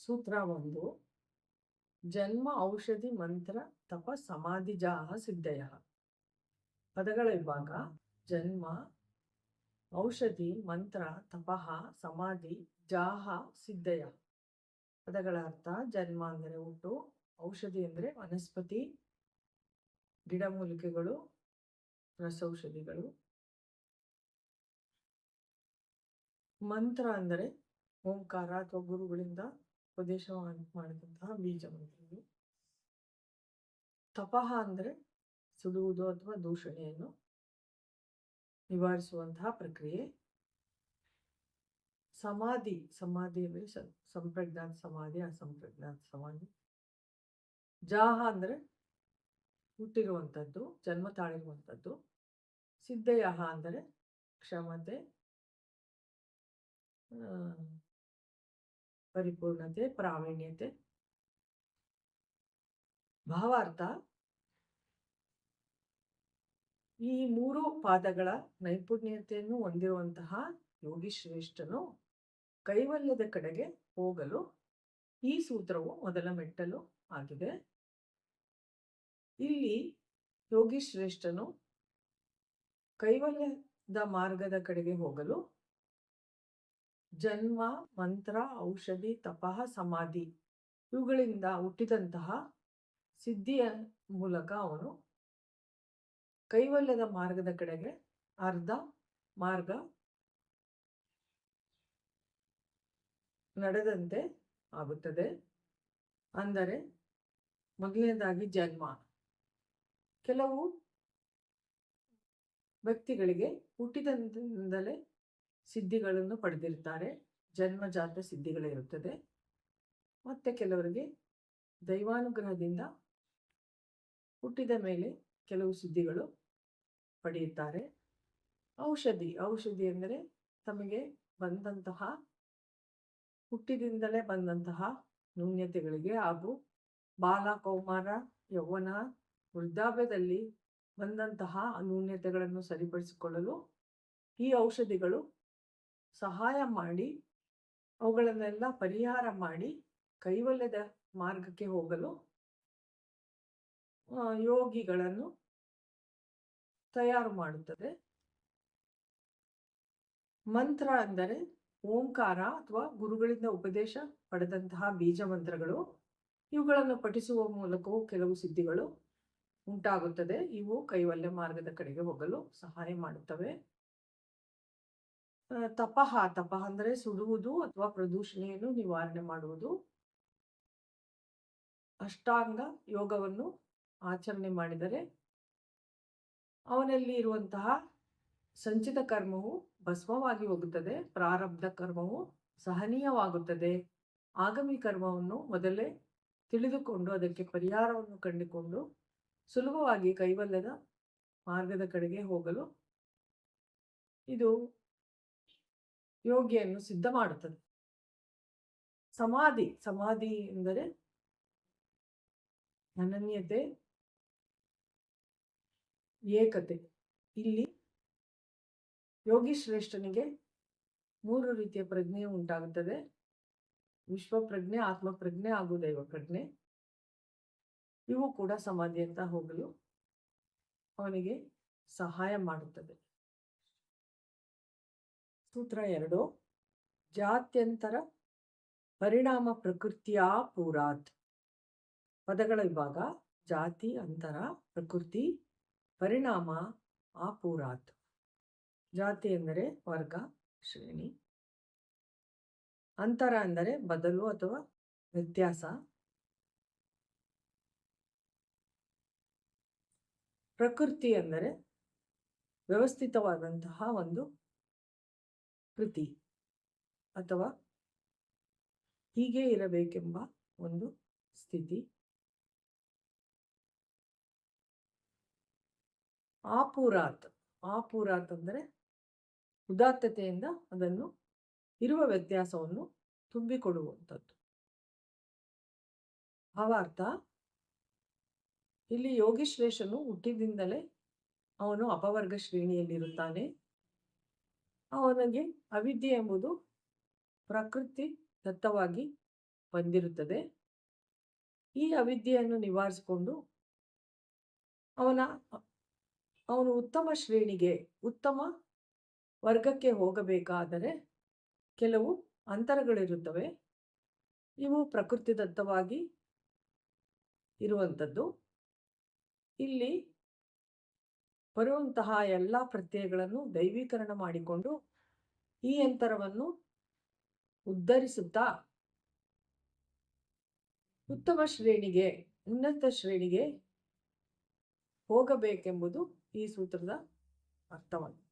ಸೂತ್ರ 1. ಜನ್ಮ ಔಷಧಿ ಮಂತ್ರ ತಪ ಸಮಾಧಿ ಜಾಹ ಸಿದ್ಧಯ. ಪದಗಳ ವಿಭಾಗ: ಜನ್ಮ, ಔಷಧಿ, ಮಂತ್ರ, ತಪಃ, ಸಮಾಧಿ, ಜಾಹ, ಸಿದ್ಧಯ. ಪದಗಳ ಅರ್ಥ: ಜನ್ಮ ಅಂದರೆ ಹುಟ್ಟು, ಔಷಧಿ ಅಂದರೆ ವನಸ್ಪತಿ, ಗಿಡಮೂಲಿಕೆಗಳು, ರಸೌಷಧಿಗಳು. ಮಂತ್ರ ಅಂದರೆ ಓಂಕಾರ ಅಥವಾ ಗುರುಗಳಿಂದ ಉಪದೇಶ ಮಾಡಿದಂತಹ ಬೀಜ ಮಂತ್ರಗಳು. ತಪಃ ಅಂದರೆ ಸುಡುವುದು ಅಥವಾ ದೂಷಣೆಯನ್ನು ನಿವಾರಿಸುವಂತಹ ಪ್ರಕ್ರಿಯೆ. ಸಮಾಧಿ ಅಂದರೆ ಸಂಪ್ರಜ್ಞಾತ ಸಮಾಧಿ, ಅಸಂಪ್ರಜ್ಞಾತ ಸಮಾಧಿ. ಜಾಹ ಅಂದರೆ ಹುಟ್ಟಿರುವಂಥದ್ದು, ಜನ್ಮ ತಾಳಿರುವಂಥದ್ದು. ಸಿದ್ಧಯ ಅಂದರೆ ಕ್ಷಮತೆ, ಪರಿಪೂರ್ಣತೆ, ಪ್ರಾವೀಣ್ಯತೆ. ಭಾವಾರ್ಥ: ಈ 3 ಪಾದಗಳ ನೈಪುಣ್ಯತೆಯನ್ನು ಹೊಂದಿರುವಂತಹ ಯೋಗಿ ಶ್ರೇಷ್ಠನು ಕೈವಲ್ಯದ ಕಡೆಗೆ ಹೋಗಲು ಈ ಸೂತ್ರವು ಮೊದಲ ಮೆಟ್ಟಲು ಆಗಿದೆ. ಇಲ್ಲಿ ಯೋಗಿ ಶ್ರೇಷ್ಠನು ಕೈವಲ್ಯದ ಮಾರ್ಗದ ಕಡೆಗೆ ಹೋಗಲು ಜನ್ಮ, ಮಂತ್ರ, ಔಷಧಿ, ತಪಃ, ಸಮಾಧಿ ಇವುಗಳಿಂದ ಹುಟ್ಟಿದಂತಹ ಸಿದ್ಧಿಯ ಮೂಲಕ ಅವನು ಕೈವಲ್ಯದ ಮಾರ್ಗದ ಕಡೆಗೆ ಅರ್ಧ ಮಾರ್ಗ ನಡೆದಂತೆ ಆಗುತ್ತದೆ. ಅಂದರೆ ಮೊದಲನೇದಾಗಿ ಜನ್ಮ. ಕೆಲವು ವ್ಯಕ್ತಿಗಳಿಗೆ ಹುಟ್ಟಿದಂದಲೇ ಸಿದ್ಧಿಗಳನ್ನು ಪಡೆದಿರ್ತಾರೆ, ಜನ್ಮಜಾತ ಸಿದ್ಧಿಗಳಿರುತ್ತದೆ. ಮತ್ತೆ ಕೆಲವರಿಗೆ ದೈವಾನುಗ್ರಹದಿಂದ ಹುಟ್ಟಿದ ಮೇಲೆ ಕೆಲವು ಸಿದ್ಧಿಗಳು ಪಡೆಯುತ್ತಾರೆ. ಔಷಧಿ ಎಂದರೆ ತಮಗೆ ಬಂದಂತಹ ಹುಟ್ಟಿದಿಂದಲೇ ಬಂದಂತಹ ನ್ಯೂನ್ಯತೆಗಳಿಗೆ ಹಾಗೂ ಬಾಲ, ಕೌಮಾರ, ಯೌವನ, ವೃದ್ಧಾಪ್ಯದಲ್ಲಿ ಬಂದಂತಹ ನ್ಯೂನ್ಯತೆಗಳನ್ನು ಸರಿಪಡಿಸಿಕೊಳ್ಳಲು ಈ ಔಷಧಿಗಳು ಸಹಾಯ ಮಾಡಿ ಅವುಗಳನ್ನೆಲ್ಲ ಪರಿಹಾರ ಮಾಡಿ ಕೈವಲ್ಯದ ಮಾರ್ಗಕ್ಕೆ ಹೋಗಲು ಯೋಗಿಗಳನ್ನು ತಯಾರು ಮಾಡುತ್ತದೆ. ಮಂತ್ರ ಅಂದರೆ ಓಂಕಾರ ಅಥವಾ ಗುರುಗಳಿಂದ ಉಪದೇಶ ಪಡೆದಂತಹ ಬೀಜ ಮಂತ್ರಗಳು. ಇವುಗಳನ್ನು ಪಠಿಸುವ ಮೂಲಕವೂ ಕೆಲವು ಸಿದ್ಧಿಗಳು ಉಂಟಾಗುತ್ತದೆ. ಇವು ಕೈವಲ್ಯ ಮಾರ್ಗದ ಕಡೆಗೆ ಹೋಗಲು ಸಹಾಯ ಮಾಡುತ್ತವೆ. ತಪಃ ಅಂದರೆ ಸುಡುವುದು ಅಥವಾ ಪ್ರದೂಷಣೆಯನ್ನು ನಿವಾರಣೆ ಮಾಡುವುದು. ಅಷ್ಟಾಂಗ ಯೋಗವನ್ನು ಆಚರಣೆ ಮಾಡಿದರೆ ಅವನಲ್ಲಿ ಇರುವಂತಹ ಸಂಚಿತ ಕರ್ಮವು ಭಸ್ಮವಾಗಿ ಹೋಗುತ್ತದೆ, ಪ್ರಾರಬ್ಧ ಕರ್ಮವು ಸಹನೀಯವಾಗುತ್ತದೆ. ಆಗಮಿ ಕರ್ಮವನ್ನು ಮೊದಲೇ ತಿಳಿದುಕೊಂಡು ಅದಕ್ಕೆ ಪರಿಹಾರವನ್ನು ಕಂಡುಕೊಂಡು ಸುಲಭವಾಗಿ ಕೈವಲ್ಯದ ಮಾರ್ಗದ ಕಡೆಗೆ ಹೋಗಲು ಇದು ಯೋಗಿಯನ್ನು ಸಿದ್ಧ ಮಾಡುತ್ತದೆ. ಸಮಾಧಿ ಎಂದರೆ ಅನನ್ಯತೆ, ಏಕತೆ. ಇಲ್ಲಿ ಯೋಗಿ ಶ್ರೇಷ್ಠನಿಗೆ 3 ರೀತಿಯ ಪ್ರಜ್ಞೆ ಉಂಟಾಗುತ್ತದೆ: ವಿಶ್ವಪ್ರಜ್ಞೆ, ಆತ್ಮಪ್ರಜ್ಞೆ ಹಾಗೂ ದೈವ ಪ್ರಜ್ಞೆ. ಇವು ಕೂಡ ಸಮಾಧಿಯಂತ ಹೋಗಲು ಅವನಿಗೆ ಸಹಾಯ ಮಾಡುತ್ತದೆ. ಸೂತ್ರ 2. ಜಾತ್ಯಂತರ ಪರಿಣಾಮ ಪ್ರಕೃತಿಯ ಪೂರಾತ್. ಪದಗಳ ವಿಭಾಗ: ಜಾತಿ, ಅಂತರ, ಪ್ರಕೃತಿ, ಪರಿಣಾಮ, ಆಪೂರಾತ್. ಜಾತಿ ಎಂದರೆ ವರ್ಗ, ಶ್ರೇಣಿ. ಅಂತರ ಅಂದರೆ ಬದಲು ಅಥವಾ ವ್ಯತ್ಯಾಸ. ಪ್ರಕೃತಿ ಅಂದರೆ ವ್ಯವಸ್ಥಿತವಾದಂತಹ ಒಂದು ಕೃತಿ ಅಥವಾ ಹೀಗೆ ಇರಬೇಕೆಂಬ ಒಂದು ಸ್ಥಿತಿ. ಆಪೂರಾತ್ ಅಂದರೆ ಉದಾತ್ತತೆಯಿಂದ ಅದನ್ನು ಇರುವ ವ್ಯತ್ಯಾಸವನ್ನು ತುಂಬಿಕೊಡುವಂಥದ್ದು. ಭಾವಾರ್ಥ: ಇಲ್ಲಿ ಯೋಗಿ ಶ್ರೇಷ್ಠನು ಹುಟ್ಟಿದಿಂದಲೇ ಅವನು ಅಪವರ್ಗ ಶ್ರೇಣಿಯಲ್ಲಿರುತ್ತಾನೆ. ಅವನಿಗೆ ಅವಿದ್ಯೆ ಎಂಬುದು ಪ್ರಕೃತಿ ದತ್ತವಾಗಿ ಬಂದಿರುತ್ತದೆ. ಈ ಅವಿದ್ಯೆಯನ್ನು ನಿವಾರಿಸಿಕೊಂಡು ಅವನು ಉತ್ತಮ ಶ್ರೇಣಿಗೆ, ಉತ್ತಮ ವರ್ಗಕ್ಕೆ ಹೋಗಬೇಕಾದರೆ ಕೆಲವು ಅಂತರಗಳಿರುತ್ತವೆ. ಇವು ಪ್ರಕೃತಿದತ್ತವಾಗಿ ಇರುವಂಥದ್ದು. ಇಲ್ಲಿ ಬರುವಂತಹ ಎಲ್ಲ ಪ್ರತ್ಯಯಗಳನ್ನು ದೈವೀಕರಣ ಮಾಡಿಕೊಂಡು ಈ ಅಂತರವನ್ನು ಉದ್ಧರಿಸುತ್ತಾ ಉತ್ತಮ ಶ್ರೇಣಿಗೆ, ಉನ್ನತ ಶ್ರೇಣಿಗೆ ಹೋಗಬೇಕೆಂಬುದು ಈ ಸೂತ್ರದ ಅರ್ಥವಾಗಿದೆ.